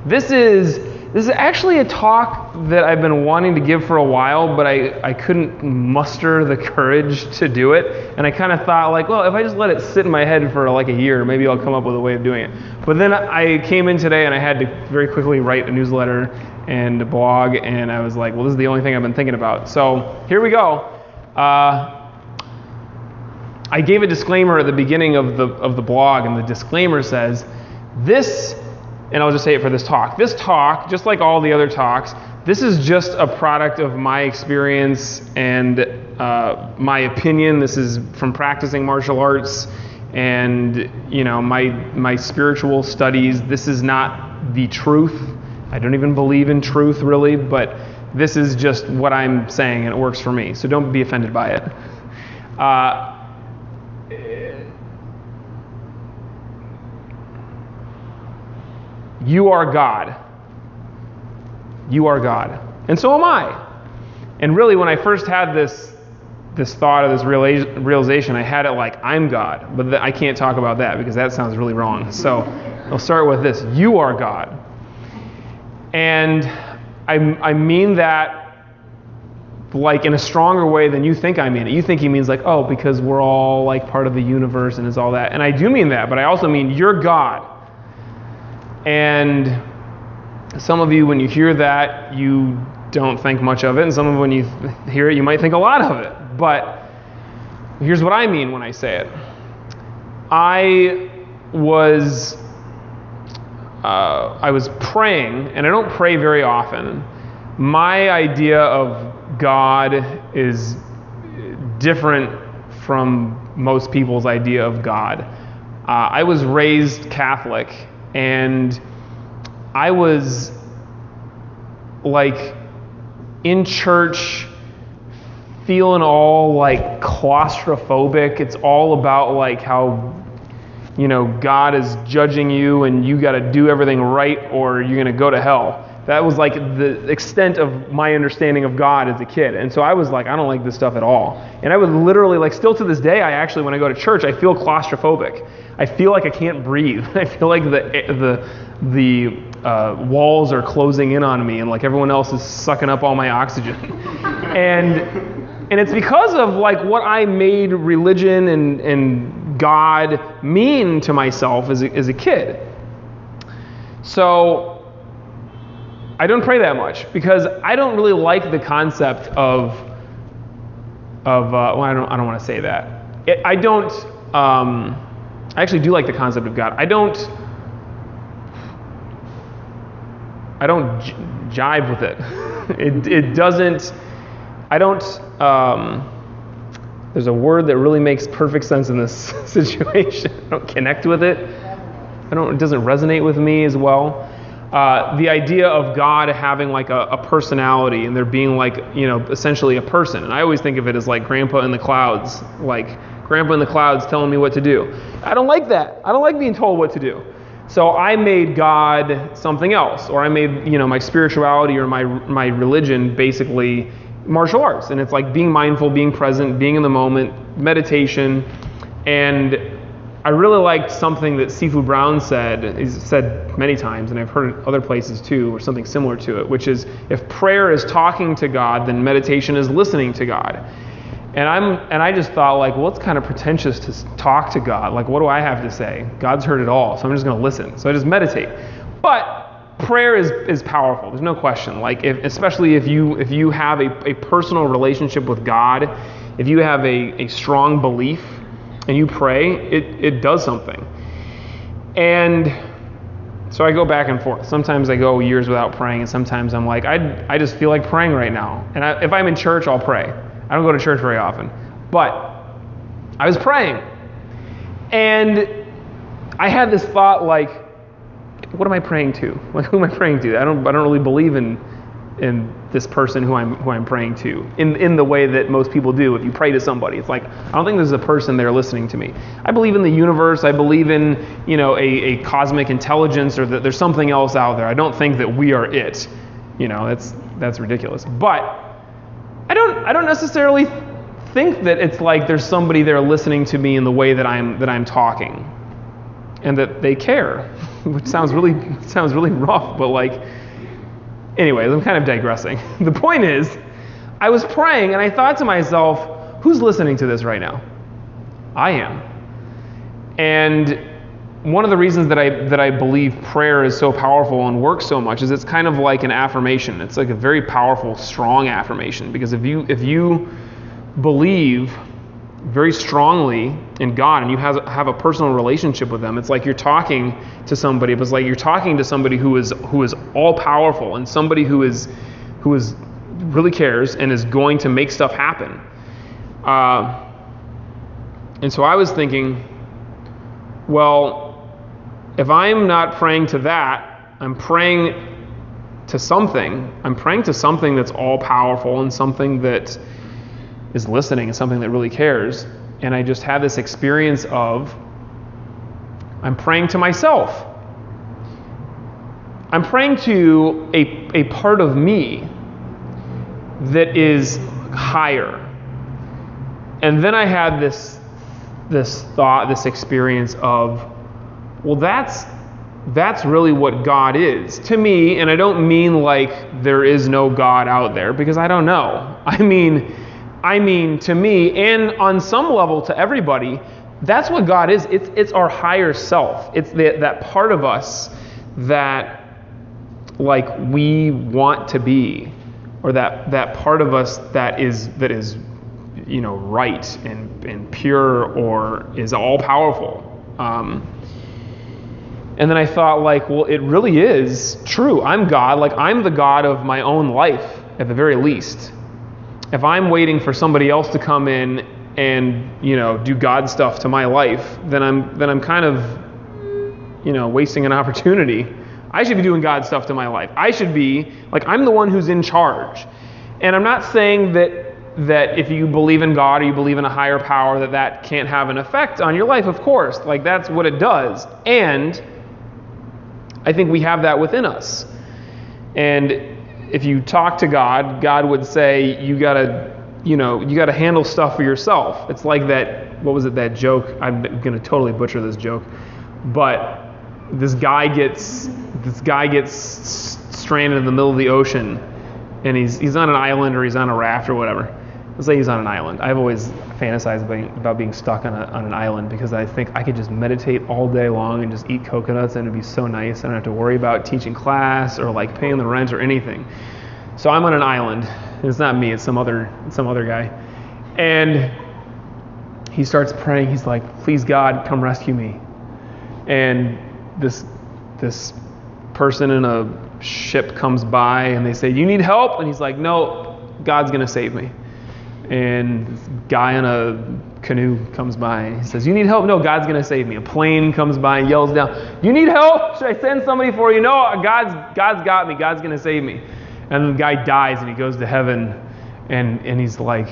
This is actually a talk that I've been wanting to give for a while, but I couldn't muster the courage to do it. And I kind of thought, like, well, if I just let it sit in my head for like a year, maybe I'll come up with a way of doing it. But then I came in today and I had to very quickly write a newsletter and a blog, and I was like, well, this is the only thing I've been thinking about. So here we go. I gave a disclaimer at the beginning of the blog, and the disclaimer says, this, and I'll just say it for this talk, just like all the other talks, this is just a product of my experience and my opinion. This is from practicing martial arts and, you know, my spiritual studies. This is not the truth. I don't even believe in truth, really, but this is just what I'm saying, and it works for me. So don't be offended by it. You are God. You are God. And so am I. And really, when I first had this thought or this realization, I had it like, I'm God. But I can't talk about that because that sounds really wrong. So I'll start with this. You are God. And I mean that like in a stronger way than you think I mean it. You think he means like, oh, because we're all like part of the universe and it's all that. And I do mean that, but I also mean you're God. And some of you, when you hear that, you don't think much of it. And some of you, when you hear it, you might think a lot of it. But here's what I mean when I say it. I was praying, and I don't pray very often. My idea of God is different from most people's idea of God. I was raised Catholic, and I was like in church feeling all like claustrophobic. It's all about like how, you know, God is judging you and you got to do everything right or you're going to go to hell. That was like the extent of my understanding of God as a kid. And so I was like, I don't like this stuff at all. And I would literally, like, still to this day, I actually, when I go to church, I feel claustrophobic. I feel like I can't breathe. I feel like the walls are closing in on me and like everyone else is sucking up all my oxygen. And it's because of like what I made religion and God mean to myself as a kid. So I don't pray that much because I don't really like the concept of well, I don't want to say that. I actually do like the concept of God. I don't jive with it. It doesn't. I don't. There's a word that really makes perfect sense in this situation. I don't connect with it. It doesn't resonate with me as well. The idea of God having like a personality and there being like, you know, essentially a person. And I always think of it as like Grandpa in the clouds, like Grandpa in the clouds telling me what to do. I don't like that. I don't like being told what to do. So I made God something else, or I made, you know, my spirituality or my religion basically martial arts. And it's like being mindful, being present, being in the moment, meditation. And I really liked something that Sifu Brown said. He's said many times, and I've heard it other places too, or something similar to it, which is if prayer is talking to God, then meditation is listening to God. And I just thought like, well, it's kind of pretentious to talk to God. Like, what do I have to say? God's heard it all, so I'm just going to listen. So I just meditate. But prayer is powerful. There's no question. Like, especially if you have a personal relationship with God, if you have a strong belief and you pray, it does something. And so I go back and forth. Sometimes I go years without praying, and sometimes I'm like, I just feel like praying right now. And if I'm in church, I'll pray. I don't go to church very often. But I was praying. And I had this thought like, what am I praying to? Like, who am I praying to? I don't really believe in this person who I'm praying to in the way that most people do. If you pray to somebody, it's like, I don't think there's a person there listening to me. I believe in the universe. I believe in, you know, a cosmic intelligence, or that there's something else out there. I don't think that we are it. You know, that's ridiculous. But I don't necessarily think that it's like there's somebody there listening to me in the way that I'm talking, and that they care. which sounds really rough, but like, anyways, I'm kind of digressing. The point is, I was praying and I thought to myself, who's listening to this right now? I am. And one of the reasons that I believe prayer is so powerful and works so much is it's kind of like an affirmation. It's like a very powerful, strong affirmation, because if you believe very strongly in God and you have a personal relationship with them, it's like you're talking to somebody. It's like you're talking to somebody who is all powerful, and somebody who is really cares and is going to make stuff happen. And so I was thinking, well, if I'm not praying to that, I'm praying to something. I'm praying to something that's all powerful and something that is listening and something that really cares. And I just had this experience of, I'm praying to myself. I'm praying to a part of me that is higher. And then I had this thought, this experience of, well, that's really what God is to me. And I don't mean like there is no God out there, because I don't know. I mean to me, and on some level to everybody, that's what God is. It's our higher self. It's that part of us that like we want to be, or that part of us that is right and pure, or is all powerful. And then I thought, like, well, it really is true. I'm God. Like, I'm the God of my own life, at the very least. If I'm waiting for somebody else to come in and, do God stuff to my life, then I'm kind of, wasting an opportunity. I should be doing God stuff to my life. I should be, like, I'm the one who's in charge. And I'm not saying that if you believe in God or you believe in a higher power, that can't have an effect on your life, of course. Like, that's what it does. And I think we have that within us. And if you talk to God, God would say, you gotta handle stuff for yourself. It's like that, what was it, that joke? I'm gonna totally butcher this joke. But this guy gets stranded in the middle of the ocean, and he's on an island, or he's on a raft or whatever. Let's say he's on an island. I've always fantasized about being stuck on an island, because I think I could just meditate all day long and just eat coconuts, and it'd be so nice. I don't have to worry about teaching class or like paying the rent or anything. So I'm on an island. It's not me. It's some other guy. And he starts praying. He's like, "Please God, come rescue me." And this person in a ship comes by, and they say, "You need help?" And he's like, "No, God's gonna save me." And this guy in a canoe comes by, and he says, "You need help?" "No, God's gonna save me." A plane comes by and yells down, "You need help? Should I send somebody for you?" "No, God's got me. God's gonna save me." And the guy dies, and he goes to heaven, and he's like,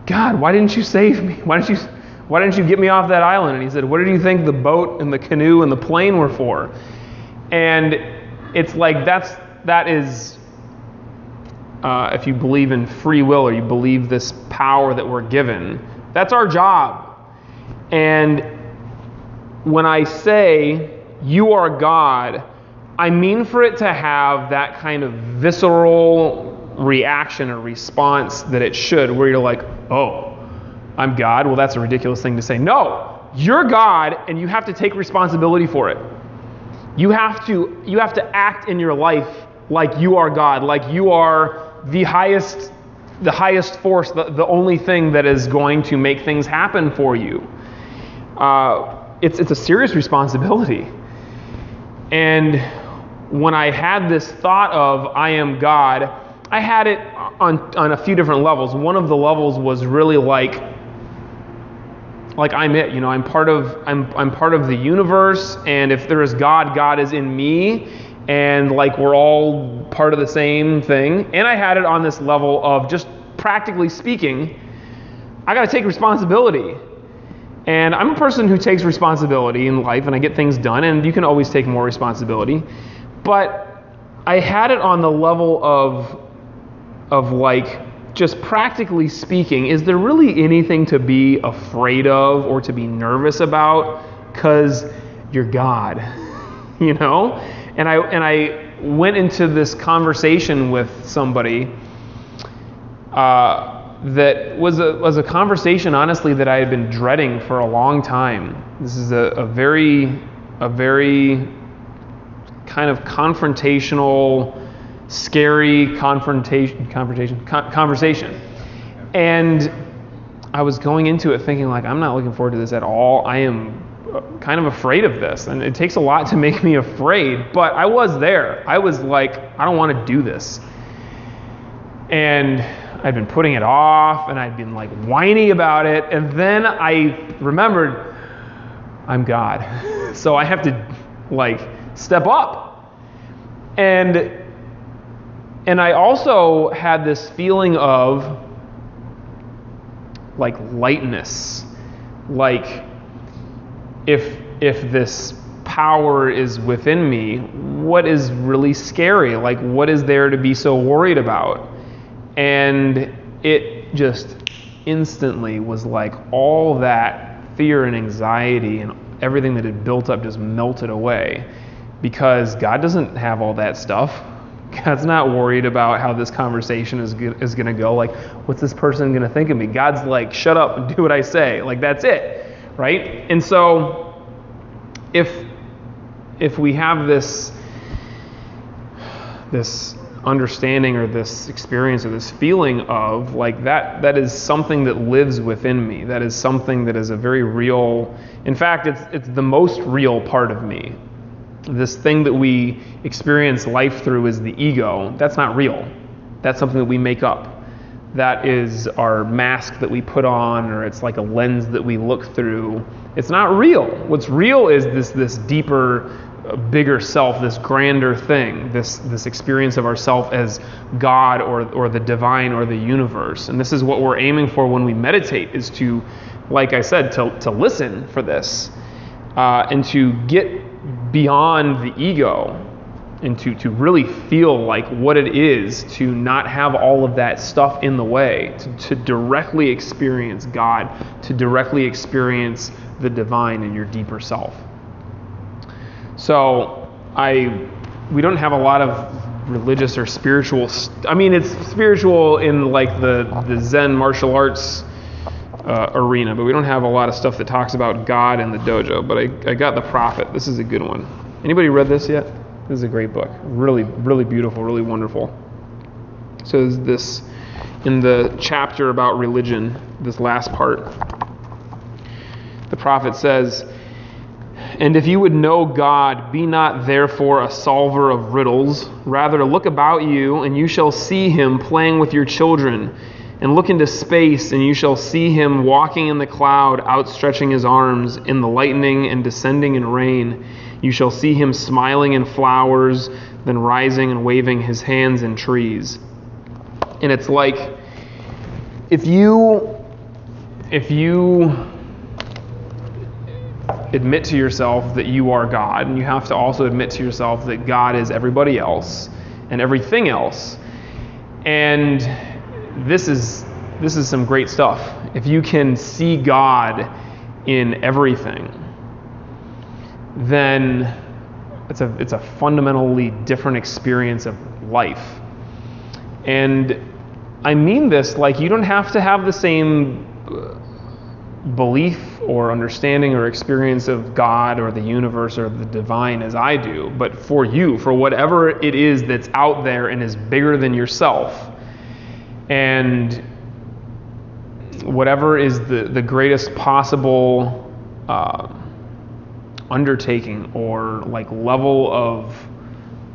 "God, why didn't you save me? Why didn't you get me off that island?" And he said, "What did you think the boat and the canoe and the plane were for?" And it's like that is, if you believe in free will, or you believe this power that we're given, that's our job. And when I say you are God, I mean for it to have that kind of visceral reaction or response that it should, where you're like, "Oh, I'm God? Well, that's a ridiculous thing to say." No, you're God, and you have to take responsibility for it. You have to act in your life like you are God, like you are the highest force, the only thing that is going to make things happen for you. It's a serious responsibility. And when I had this thought of I am God, I had it on a few different levels. One of the levels was really like I'm it. I'm part of the universe, and if there is God, God is in me, and like we're all part of the same thing. And I had it on this level of, just practically speaking, I got to take responsibility. And I'm a person who takes responsibility in life, and I get things done, and you can always take more responsibility. But I had it on the level of like, just practically speaking, is there really anything to be afraid of or to be nervous about? Because you're God, you know? And I went into this conversation with somebody that was a conversation, honestly, that I had been dreading for a long time. This is a very kind of confrontational, scary conversation. And I was going into it thinking, like, I'm not looking forward to this at all. I am kind of afraid of this, and it takes a lot to make me afraid, but I was there. I was like, I don't want to do this. And I'd been putting it off, and I'd been like whiny about it, and then I remembered, I'm God. So I have to like step up. And I also had this feeling of like lightness, like if this power is within me, what is really scary? Like, what is there to be so worried about? And it just instantly was like all that fear and anxiety and everything that had built up just melted away, because God doesn't have all that stuff. God's not worried about how this conversation is going to go. Like, what's this person going to think of me? God's like, shut up and do what I say. Like, that's it, right? And so if we have this understanding or this experience or this feeling of like that is something that lives within me. That is something that is a very real, in fact, it's the most real part of me. This thing that we experience life through is the ego. That's not real. That's something that we make up. That is our mask that we put on, or it's like a lens that we look through. It's not real. What's real is this deeper, bigger self, this grander thing, this experience of ourself as God or the divine or the universe. And this is what we're aiming for when we meditate, is to, like I said, to listen for this and to get beyond the ego and to really feel like what it is to not have all of that stuff in the way, to directly experience God, to directly experience the divine in your deeper self. So we don't have a lot of religious or spiritual, I mean, it's spiritual in like the Zen martial arts arena, but we don't have a lot of stuff that talks about God in the dojo. But I got The Prophet. This is a good one. Anybody read this yet? This is a great book. Really, really beautiful, really wonderful. So there's this, in the chapter about religion, this last part, the prophet says, "And if you would know God, be not therefore a solver of riddles. Rather look about you, and you shall see him playing with your children. And look into space, and you shall see him walking in the cloud, outstretching his arms, in the lightning and descending in rain. You shall see him smiling in flowers, then rising and waving his hands in trees." And it's like, if you admit to yourself that you are God, and you have to also admit to yourself that God is everybody else and everything else. And this is some great stuff. If you can see God in everything, then it's a fundamentally different experience of life. And I mean this, like, you don't have to have the same belief or understanding or experience of God or the universe or the divine as I do, but for you, for whatever it is that's out there and is bigger than yourself, and whatever is the greatest possible undertaking or like level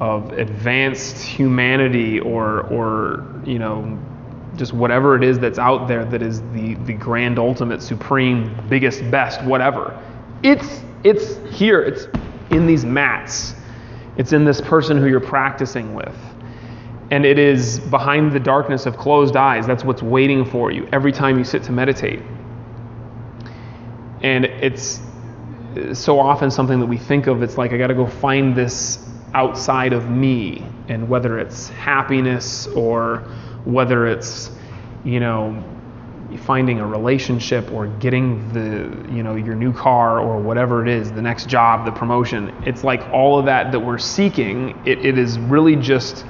of advanced humanity or you know, just whatever it is that's out there that is the grand ultimate supreme biggest best whatever, it's here, it's in these mats, it's in this person who you're practicing with, and it is behind the darkness of closed eyes. That's what's waiting for you every time you sit to meditate. And it's so often something that we think of, it's like, I got to go find this outside of me, and whether it's happiness or whether it's, you know, finding a relationship or getting your new car or whatever it is, the next job, the promotion. It's like all of that we're seeking, it is really just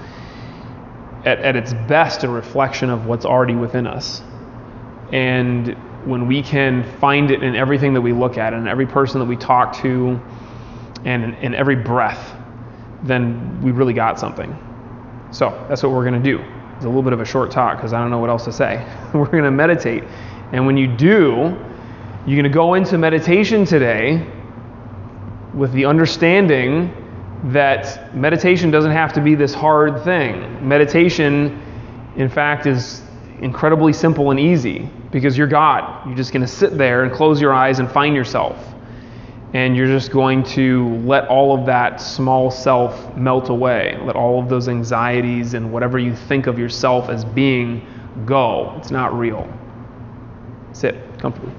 at its best a reflection of what's already within us. And when we can find it in everything that we look at, and every person that we talk to, and in every breath, then we really got something. So that's what we're going to do. It's a little bit of a short talk because I don't know what else to say. We're going to meditate. And when you do, you're going to go into meditation today with the understanding that meditation doesn't have to be this hard thing. Meditation, in fact, is incredibly simple and easy because you're God. You're just going to sit there and close your eyes and find yourself. And you're just going to let all of that small self melt away. Let all of those anxieties and whatever you think of yourself as being go. It's not real. Sit comfortably.